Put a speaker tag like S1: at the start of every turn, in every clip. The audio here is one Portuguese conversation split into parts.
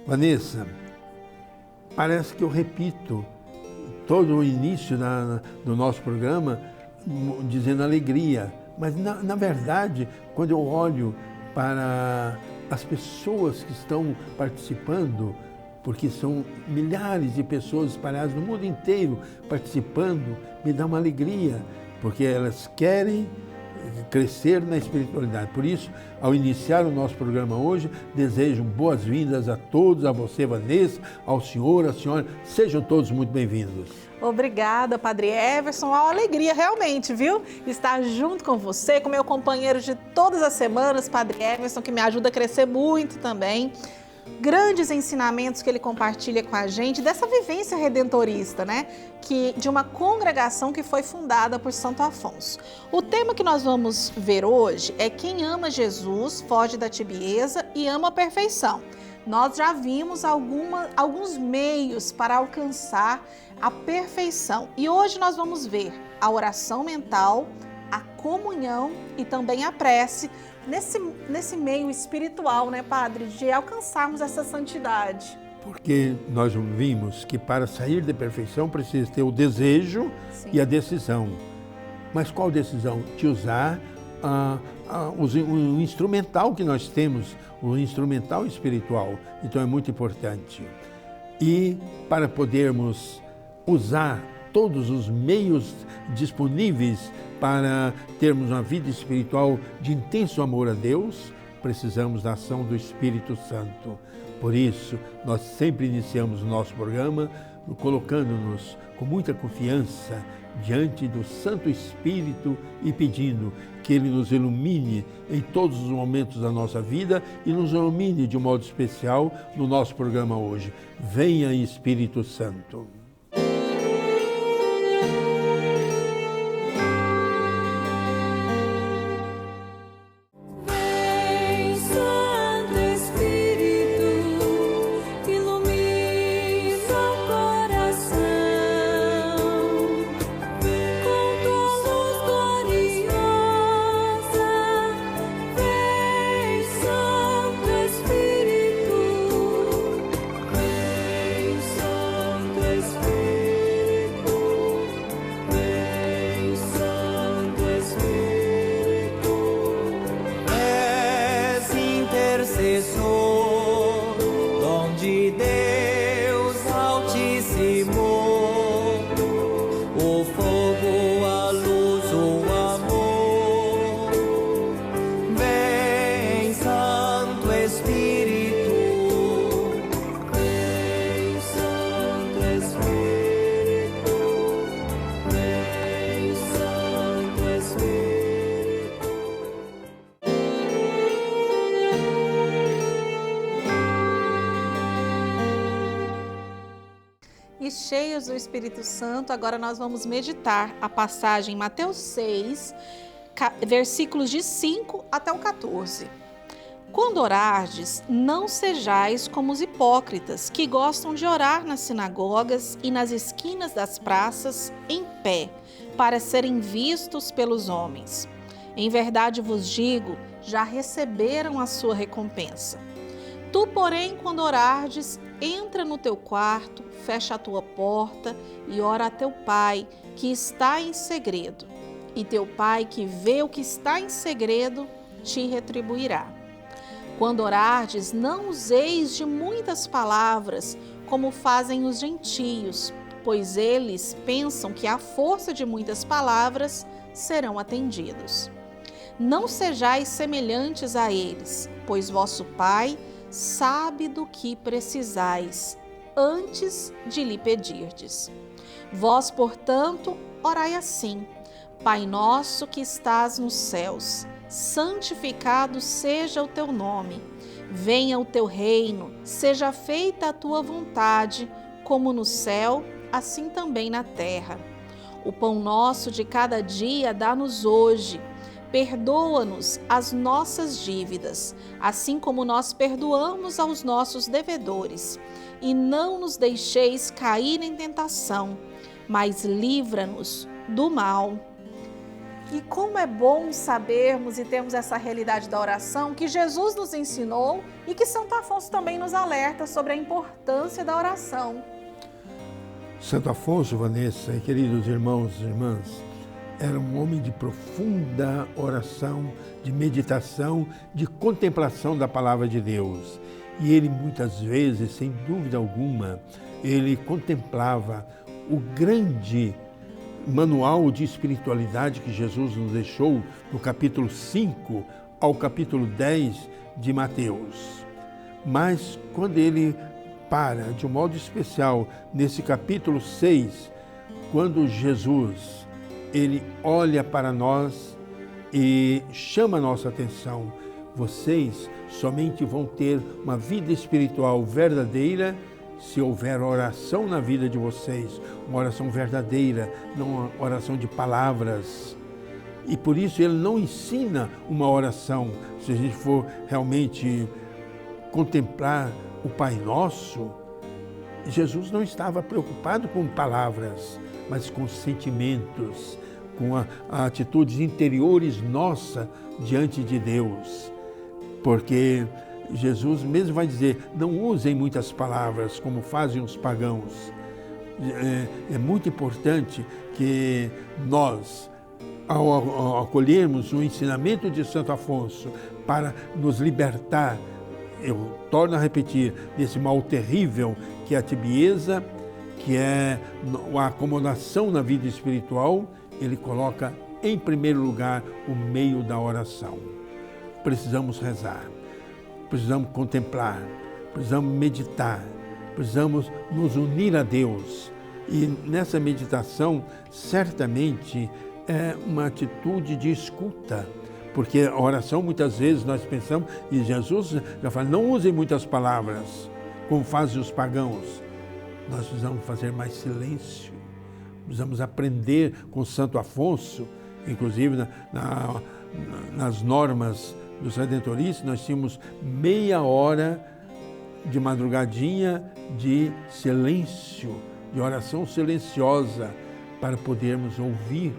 S1: Vanessa, parece que eu repito todo o início do nosso programa dizendo alegria, mas na verdade, quando eu olho para as pessoas que estão participando, porque são milhares de pessoas espalhadas no mundo inteiro participando, me dá uma alegria, porque elas querem crescer na espiritualidade. Por isso, ao iniciar o nosso programa hoje, desejo boas-vindas a todos, a você, Vanessa, ao senhor, à senhora. Sejam todos muito bem-vindos.
S2: Obrigada, Padre Everson. Uma alegria realmente, viu? Estar junto com você, com meu companheiro de todas as semanas, Padre Everson, que me ajuda a crescer muito também. Grandes ensinamentos que ele compartilha com a gente, dessa vivência redentorista, né? De uma congregação que foi fundada por Santo Afonso. O tema que nós vamos ver hoje é: quem ama Jesus foge da tibieza e ama a perfeição. Nós já vimos alguns meios para alcançar a perfeição. E hoje nós vamos ver a oração mental, a comunhão e também a prece, nesse meio espiritual, né, Padre, de alcançarmos essa santidade.
S1: Porque nós vimos que para sair da perfeição precisa ter o desejo. Sim. E a decisão. Mas qual decisão? De usar o instrumental que nós temos, o instrumental espiritual. Então é muito importante. E para podermos usar todos os meios disponíveis para termos uma vida espiritual de intenso amor a Deus, precisamos da ação do Espírito Santo. Por isso, nós sempre iniciamos o nosso programa colocando-nos com muita confiança diante do Santo Espírito e pedindo que Ele nos ilumine em todos os momentos da nossa vida e nos ilumine de um modo especial no nosso programa hoje. Venha, Espírito Santo.
S2: E cheios do Espírito Santo, agora nós vamos meditar a passagem em Mateus 6, versículos de 5 até o 14. Quando orardes, não sejais como os hipócritas, que gostam de orar nas sinagogas e nas esquinas das praças, em pé, para serem vistos pelos homens. Em verdade vos digo, já receberam a sua recompensa. Tu, porém, quando orardes, entra no teu quarto, fecha a tua porta e ora a teu Pai, que está em segredo. E teu Pai, que vê o que está em segredo, te retribuirá. Quando orardes, não useis de muitas palavras, como fazem os gentios, pois eles pensam que à força de muitas palavras serão atendidos. Não sejais semelhantes a eles, pois vosso Pai sabe do que precisais, antes de lhe pedirdes. Vós, portanto, orai assim: Pai nosso que estás nos céus, santificado seja o teu nome. Venha o teu reino, seja feita a tua vontade, como no céu, assim também na terra. O pão nosso de cada dia dá-nos hoje. Perdoa-nos as nossas dívidas, assim como nós perdoamos aos nossos devedores. E não nos deixeis cair em tentação, mas livra-nos do mal. E como é bom sabermos e termos essa realidade da oração que Jesus nos ensinou e que Santo Afonso também nos alerta sobre a importância da oração.
S1: Santo Afonso, Vanessa e queridos irmãos e irmãs, era um homem de profunda oração, de meditação, de contemplação da palavra de Deus. E ele muitas vezes, sem dúvida alguma, ele contemplava o grande manual de espiritualidade que Jesus nos deixou no capítulo 5 ao capítulo 10 de Mateus. Mas quando ele para, de um modo especial, nesse capítulo 6, quando Jesus, ele olha para nós e chama a nossa atenção, vocês somente vão ter uma vida espiritual verdadeira se houver oração na vida de vocês, uma oração verdadeira, não uma oração de palavras. E por isso ele não ensina uma oração. Se a gente for realmente contemplar o Pai Nosso, Jesus não estava preocupado com palavras, mas com sentimentos, com atitudes interiores nossas diante de Deus. Porque Jesus mesmo vai dizer, não usem muitas palavras como fazem os pagãos. É muito importante que nós, ao acolhermos o ensinamento de Santo Afonso para nos libertar, eu torno a repetir, desse mal terrível que é a tibieza, que é a acomodação na vida espiritual, ele coloca em primeiro lugar o meio da oração. Precisamos rezar. Precisamos contemplar, precisamos meditar, precisamos nos unir a Deus. E nessa meditação, certamente, é uma atitude de escuta, porque a oração, muitas vezes, nós pensamos, e Jesus já fala, não usem muitas palavras, como fazem os pagãos. Nós precisamos fazer mais silêncio, precisamos aprender com Santo Afonso, inclusive nas normas dos redentoristas, nós tínhamos meia hora de madrugadinha de silêncio, de oração silenciosa, para podermos ouvir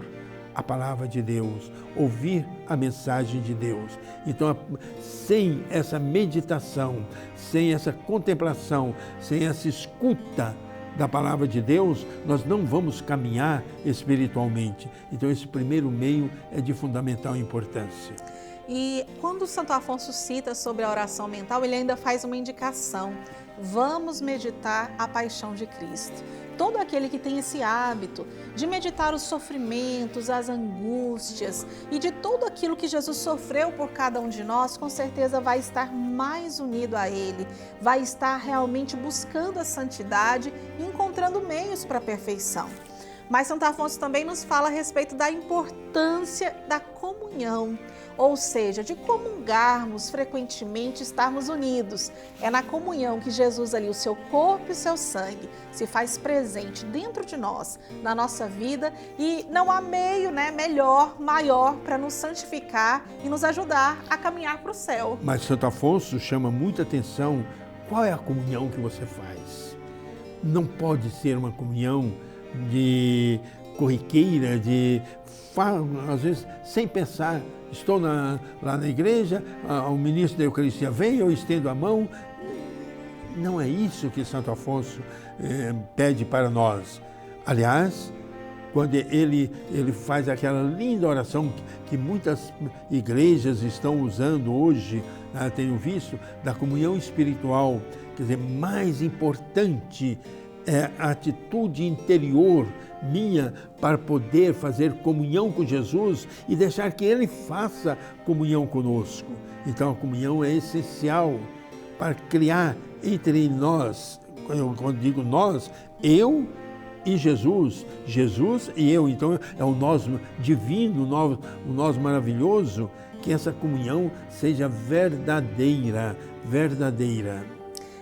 S1: a palavra de Deus, ouvir a mensagem de Deus. Então, sem essa meditação, sem essa contemplação, sem essa escuta da palavra de Deus, nós não vamos caminhar espiritualmente. Então, esse primeiro meio é de fundamental importância.
S2: E quando Santo Afonso cita sobre a oração mental, ele ainda faz uma indicação. Vamos meditar a paixão de Cristo. Todo aquele que tem esse hábito de meditar os sofrimentos, as angústias e de tudo aquilo que Jesus sofreu por cada um de nós, com certeza vai estar mais unido a Ele, vai estar realmente buscando a santidade e encontrando meios para a perfeição. Mas Santo Afonso também nos fala a respeito da importância da comunhão, ou seja, de comungarmos frequentemente, estarmos unidos. É na comunhão que Jesus ali, o seu corpo e o seu sangue, se faz presente dentro de nós, na nossa vida, e não há meio, melhor, maior para nos santificar e nos ajudar a caminhar para o céu.
S1: Mas Santo Afonso chama muita atenção, qual é a comunhão que você faz? Não pode ser uma comunhão de corriqueira, às vezes sem pensar, estou lá na igreja, o ministro da Eucaristia vem, eu estendo a mão. Não é isso que Santo Afonso pede para nós. Aliás, quando ele faz aquela linda oração que muitas igrejas estão usando hoje, tenho visto, da comunhão espiritual, quer dizer, mais importante é a atitude interior minha para poder fazer comunhão com Jesus e deixar que Ele faça comunhão conosco. Então a comunhão é essencial para criar entre nós, quando digo nós, eu e Jesus, Jesus e eu. Então é o nós divino, o nós maravilhoso, que essa comunhão seja verdadeira.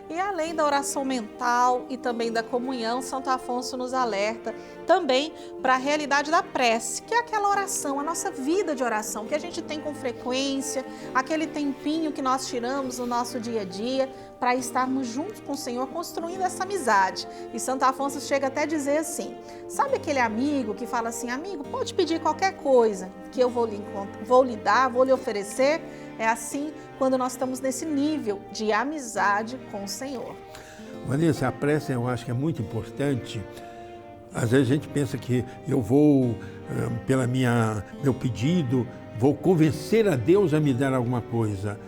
S2: E E além da oração mental e também da comunhão, Santo Afonso nos alerta também para a realidade da prece, que é aquela oração, a nossa vida de oração, que a gente tem com frequência, aquele tempinho que nós tiramos no nosso dia a dia para estarmos juntos com o Senhor, construindo essa amizade. E Santo Afonso chega até a dizer assim, sabe aquele amigo que fala assim, amigo, pode pedir qualquer coisa que eu vou lhe dar, vou lhe oferecer? É assim quando nós estamos nesse nível de amizade com o Senhor.
S1: Vanessa, a prece eu acho que é muito importante. Às vezes a gente pensa que eu vou, meu pedido, vou convencer a Deus a me dar alguma coisa.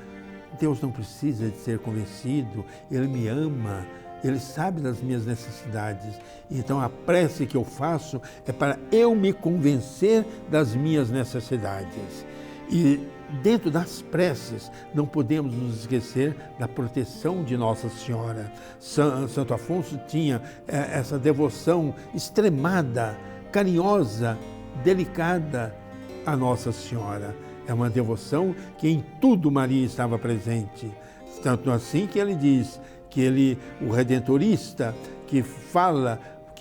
S1: Deus não precisa de ser convencido, Ele me ama, Ele sabe das minhas necessidades. Então a prece que eu faço é para eu me convencer das minhas necessidades. E dentro das preces, não podemos nos esquecer da proteção de Nossa Senhora. Santo Afonso tinha essa devoção extremada, carinhosa, delicada a Nossa Senhora. É uma devoção que em tudo Maria estava presente. Tanto assim que ele diz que o redentorista, que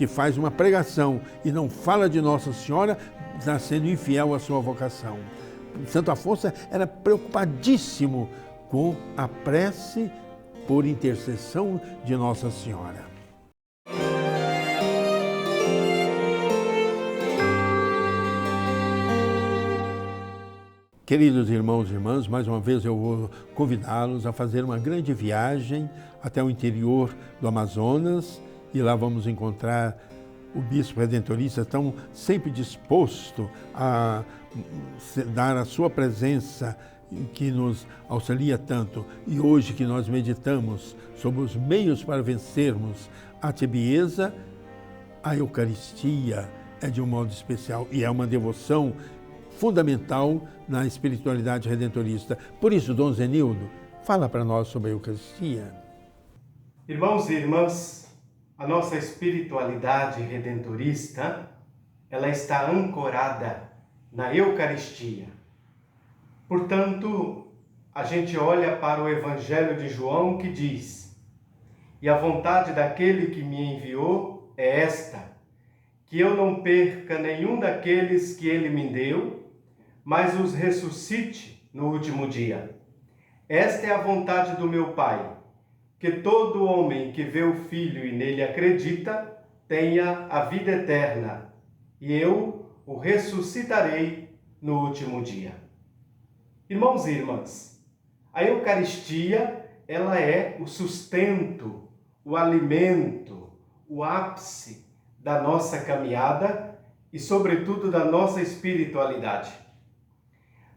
S1: faz uma pregação e não fala de Nossa Senhora, está sendo infiel à sua vocação. Santo Afonso era preocupadíssimo com a prece por intercessão de Nossa Senhora. Queridos irmãos e irmãs, mais uma vez eu vou convidá-los a fazer uma grande viagem até o interior do Amazonas e lá vamos encontrar o Bispo Redentorista tão sempre disposto a dar a sua presença que nos auxilia tanto. E hoje que nós meditamos sobre os meios para vencermos a tibieza, a Eucaristia é de um modo especial e é uma devoção fundamental na espiritualidade redentorista. Por isso, Dom Zenildo, fala para nós sobre a Eucaristia.
S3: Irmãos e irmãs, a nossa espiritualidade redentorista, ela está ancorada na Eucaristia. Portanto, a gente olha para o Evangelho de João que diz: "E a vontade daquele que me enviou é esta, que eu não perca nenhum daqueles que ele me deu, mas os ressuscite no último dia. Esta é a vontade do meu Pai, que todo homem que vê o Filho e nele acredita tenha a vida eterna, e eu o ressuscitarei no último dia." Irmãos e irmãs, a Eucaristia, ela é o sustento, o alimento, o ápice da nossa caminhada e, sobretudo, da nossa espiritualidade.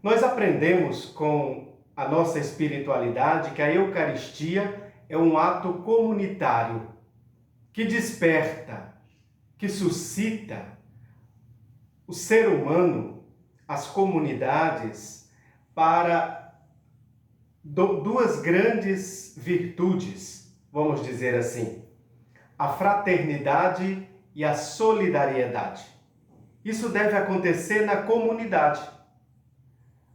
S3: Nós aprendemos com a nossa espiritualidade que a Eucaristia é um ato comunitário que desperta, que suscita o ser humano, as comunidades, para duas grandes virtudes, vamos dizer assim, a fraternidade e a solidariedade. Isso deve acontecer na comunidade.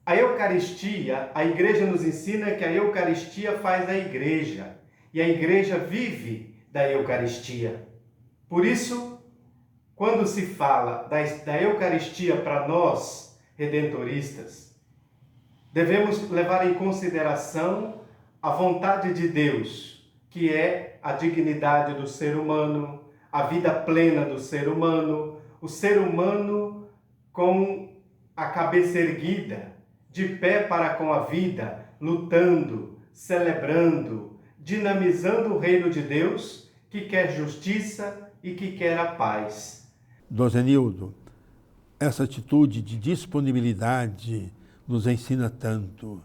S3: A Eucaristia, a Igreja nos ensina que a Eucaristia faz a Igreja, e a Igreja vive da Eucaristia. Por isso, quando se fala da Eucaristia para nós, redentoristas, devemos levar em consideração a vontade de Deus, que é a dignidade do ser humano, a vida plena do ser humano, o ser humano com a cabeça erguida, de pé para com a vida, lutando, celebrando, dinamizando o reino de Deus, que quer justiça e que quer a paz.
S1: Dom Zenildo, essa atitude de disponibilidade nos ensina tanto.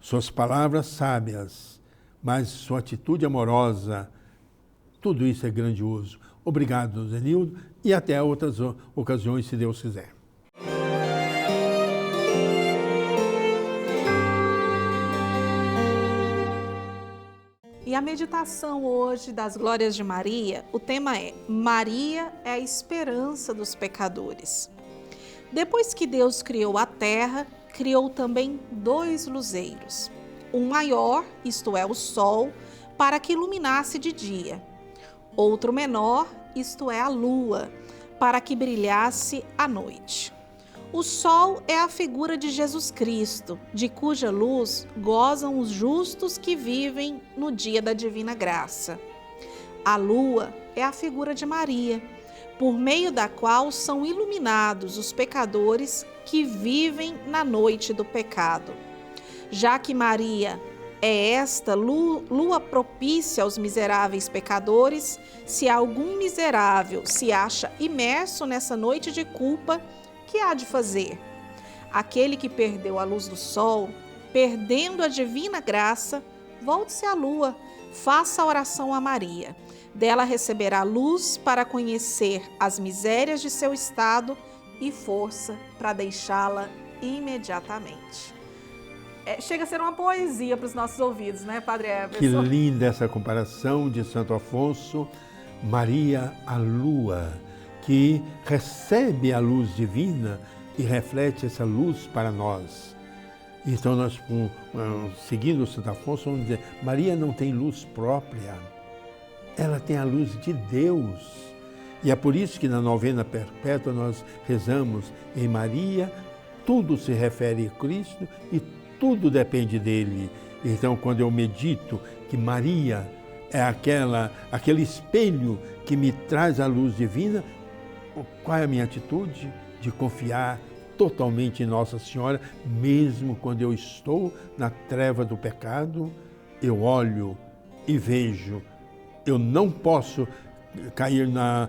S1: Suas palavras sábias, mas sua atitude amorosa, tudo isso é grandioso. Obrigado, Dom Zenildo, e até outras ocasiões, se Deus quiser.
S2: E a meditação hoje das Glórias de Maria, o tema é: Maria é a esperança dos pecadores. Depois que Deus criou a terra, criou também dois luzeiros. Um maior, isto é, o sol, para que iluminasse de dia. Outro menor, isto é, a lua, para que brilhasse à noite. O sol é a figura de Jesus Cristo, de cuja luz gozam os justos que vivem no dia da divina graça. A lua é a figura de Maria, por meio da qual são iluminados os pecadores que vivem na noite do pecado. Já que Maria é esta lua propícia aos miseráveis pecadores, se algum miserável se acha imerso nessa noite de culpa, que há de fazer? Aquele que perdeu a luz do sol, perdendo a divina graça, volte-se à lua, faça a oração a Maria. Dela receberá luz para conhecer as misérias de seu estado e força para deixá-la imediatamente. Chega a ser uma poesia para os nossos ouvidos, né, Padre Everson?
S1: Que linda essa comparação de Santo Afonso, Maria a lua, que recebe a luz divina e reflete essa luz para nós. Então nós, seguindo Santo Afonso, vamos dizer, Maria não tem luz própria, ela tem a luz de Deus. E é por isso que na novena perpétua nós rezamos em Maria, tudo se refere a Cristo e tudo depende dele. Então, quando eu medito que Maria é aquele espelho que me traz a luz divina, qual é a minha atitude? De confiar totalmente em Nossa Senhora, mesmo quando eu estou na treva do pecado, eu olho e vejo. Eu não posso cair na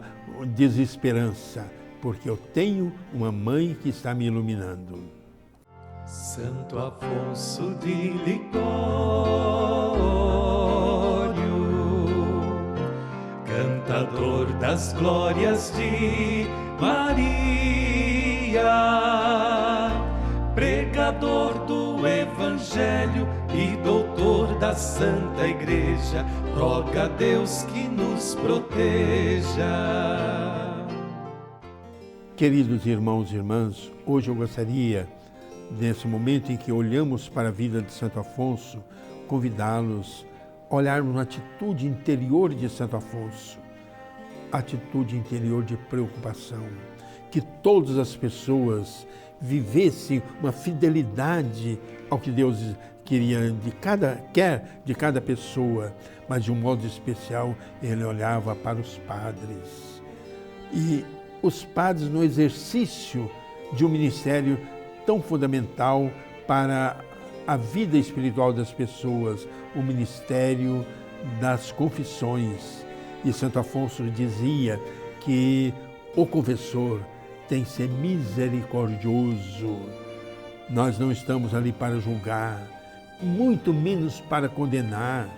S1: desesperança, porque eu tenho uma mãe que está me iluminando.
S4: Santo Afonso de Ligório, cantador das glórias de Maria, pregador do Evangelho e doutor da Santa Igreja, roga a Deus que nos proteja.
S1: Queridos irmãos e irmãs, hoje eu gostaria, nesse momento em que olhamos para a vida de Santo Afonso, convidá-los a olharmos na atitude interior de Santo Afonso, atitude interior de preocupação, que todas as pessoas vivessem uma fidelidade ao que Deus queria quer de cada pessoa, mas de um modo especial ele olhava para os padres. E os padres no exercício de um ministério tão fundamental para a vida espiritual das pessoas, o ministério das confissões. E Santo Afonso dizia que o confessor tem que ser misericordioso. Nós não estamos ali para julgar, muito menos para condenar,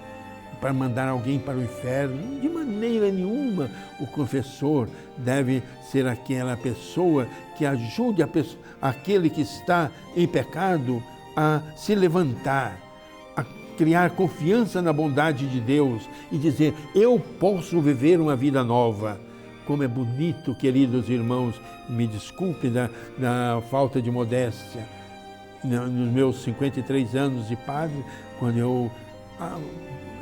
S1: para mandar alguém para o inferno. De maneira nenhuma o confessor deve ser aquela pessoa que ajude aquele que está em pecado a se levantar, a criar confiança na bondade de Deus e dizer, eu posso viver uma vida nova. Como é bonito, queridos irmãos, me desculpe da falta de modéstia, nos meus 53 anos de padre, quando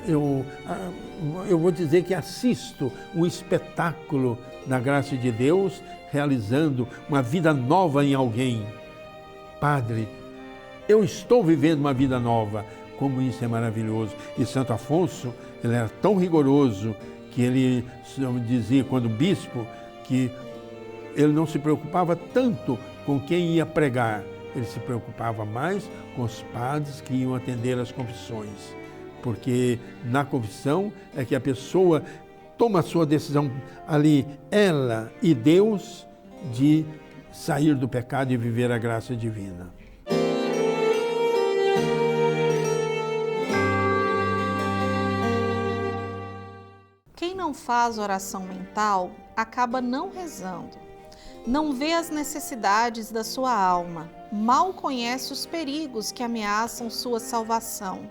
S1: eu vou dizer que assisto um espetáculo da graça de Deus, realizando uma vida nova em alguém. Padre, eu estou vivendo uma vida nova, como isso é maravilhoso. E Santo Afonso, ele era tão rigoroso que ele dizia, quando bispo, que ele não se preocupava tanto com quem ia pregar, ele se preocupava mais com os padres que iam atender as confissões. Porque na confissão é que a pessoa toma a sua decisão ali, ela e Deus, de sair do pecado e viver a graça divina.
S2: Quem não faz oração mental acaba não rezando. Não vê as necessidades da sua alma, mal conhece os perigos que ameaçam sua salvação.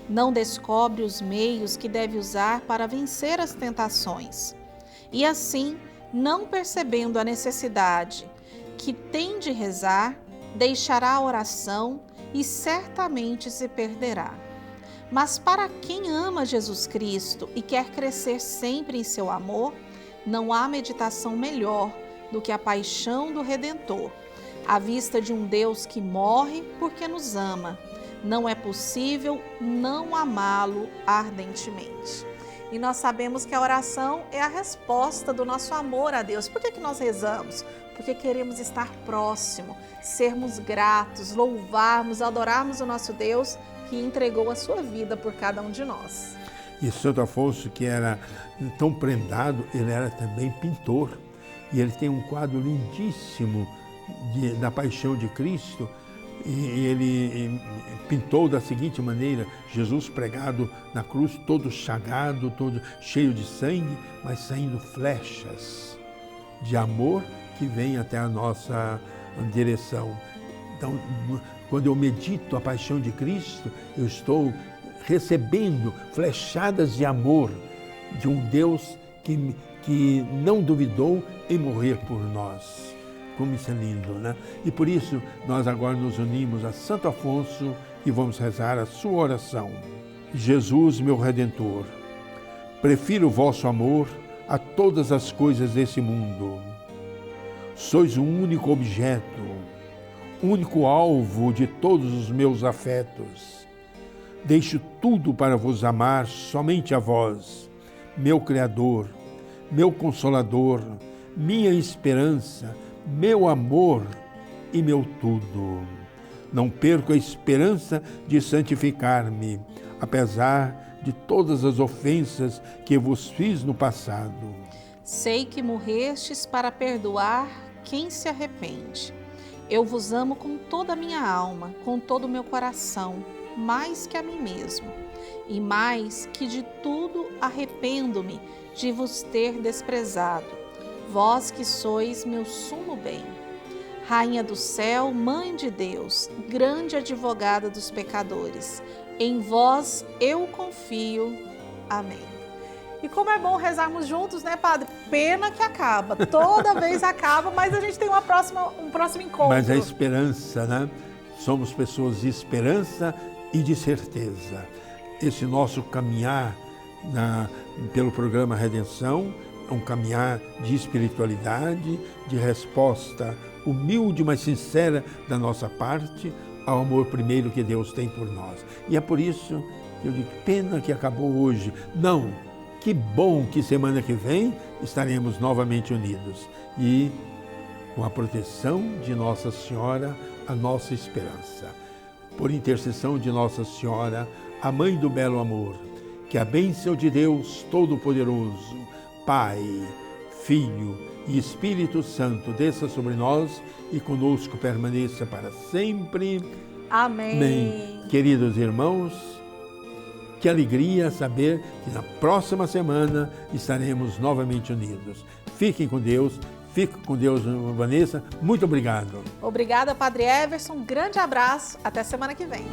S2: Não descobre os meios que deve usar para vencer as tentações. E assim, não percebendo a necessidade que tem de rezar, deixará a oração e certamente se perderá. Mas para quem ama Jesus Cristo e quer crescer sempre em seu amor, não há meditação melhor do que a paixão do Redentor, à vista de um Deus que morre porque nos ama. Não é possível não amá-lo ardentemente. E nós sabemos que a oração é a resposta do nosso amor a Deus. Por que nós rezamos? Porque queremos estar próximo, sermos gratos, louvarmos, adorarmos o nosso Deus que entregou a sua vida por cada um de nós.
S1: E Santo Afonso, que era tão prendado, ele era também pintor. E ele tem um quadro lindíssimo da Paixão de Cristo. E ele pintou da seguinte maneira: Jesus pregado na cruz, todo chagado, todo cheio de sangue, mas saindo flechas de amor que vem até a nossa direção. Então, quando eu medito a Paixão de Cristo, eu estou recebendo flechadas de amor de um Deus que não duvidou em morrer por nós. Como isso é lindo, né? E por isso nós agora nos unimos a Santo Afonso e vamos rezar a sua oração. Jesus, meu Redentor, prefiro o vosso amor a todas as coisas desse mundo. Sois o único objeto, único alvo de todos os meus afetos. Deixo tudo para vos amar somente a vós, meu Criador, meu Consolador, minha esperança, meu amor e meu tudo. Não perco a esperança de santificar-me, apesar de todas as ofensas que vos fiz no passado.
S2: Sei que morrestes para perdoar quem se arrepende. Eu vos amo com toda a minha alma, com todo o meu coração, mais que a mim mesmo. E mais que de tudo arrependo-me de vos ter desprezado. Vós que sois meu sumo bem. Rainha do céu, Mãe de Deus, grande advogada dos pecadores, em vós eu confio. Amém. E como é bom rezarmos juntos, né, Padre? Pena que acaba. Toda vez acaba, mas a gente tem um próximo encontro.
S1: Mas a esperança, né? Somos pessoas de esperança e de certeza. Esse nosso caminhar pelo programa Redenção é um caminhar de espiritualidade, de resposta humilde, mas sincera da nossa parte ao amor primeiro que Deus tem por nós. E é por isso que eu digo, pena que acabou hoje. Não, que bom que semana que vem estaremos novamente unidos. E com a proteção de Nossa Senhora, a nossa esperança. Por intercessão de Nossa Senhora, a Mãe do Belo Amor, que a bênção de Deus Todo-Poderoso, Pai, Filho e Espírito Santo desça sobre nós e conosco permaneça para sempre.
S2: Amém.
S1: Amém. Queridos irmãos, que alegria saber que na próxima semana estaremos novamente unidos. Fiquem com Deus. Fique com Deus, Vanessa. Muito obrigado.
S2: Obrigada, Padre Everson. Um grande abraço. Até semana que vem.